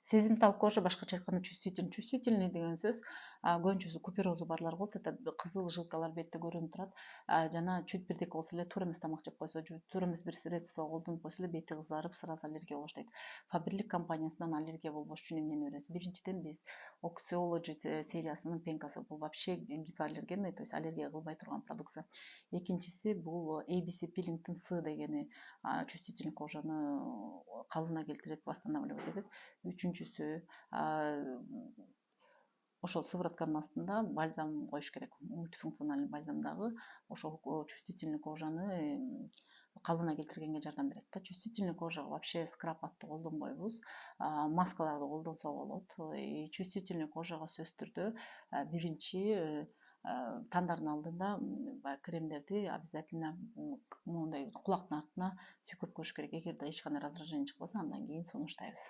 Сезимтал кожа, башкача айтканда чувствительный. Чувствительный деген сөз көбүнчөсү куперозу барлар болот. Это кызыл жилкалар бетте көрүнүп турат. Жана чуть бирдеке болсо эле туура эмес тамак жеп койсо, туура эмес бир средство колдонуп койсо эле бети кызарып, сразу аллергия болуш дейт. Фаберлик компаниясынан аллергия болбош үчүн эмнени беребиз? Биринчиден биз Oxyology сериясынын пенкасы. Бул вообще гипоаллергенный, то есть аллергия кылбай турган продукция. Экинчиси бул ABC Pillington С дегени чувствительный кожаны калыбына келтирет, восстанавливать этет. Үчүнчүсү ошол сыворотканын астында бальзам коюш керек. Мультифункциональный бальзамдагы ошол чувствительный кожаны калыбына келтиргенге жардам берет да. Чувствительный кожага вообще скраб аттуу колдонбойбуз. Маскаларды колдонсо болот. Чувствительный кожага сөзсүз түрдө биринчи тандардын алдында баягы кремдерди обязательно моундай кулактын артына сүйкөп коюш керек. Эгерде эч кандай раздражение чыкпаса, андан кийин сунуштайбыз.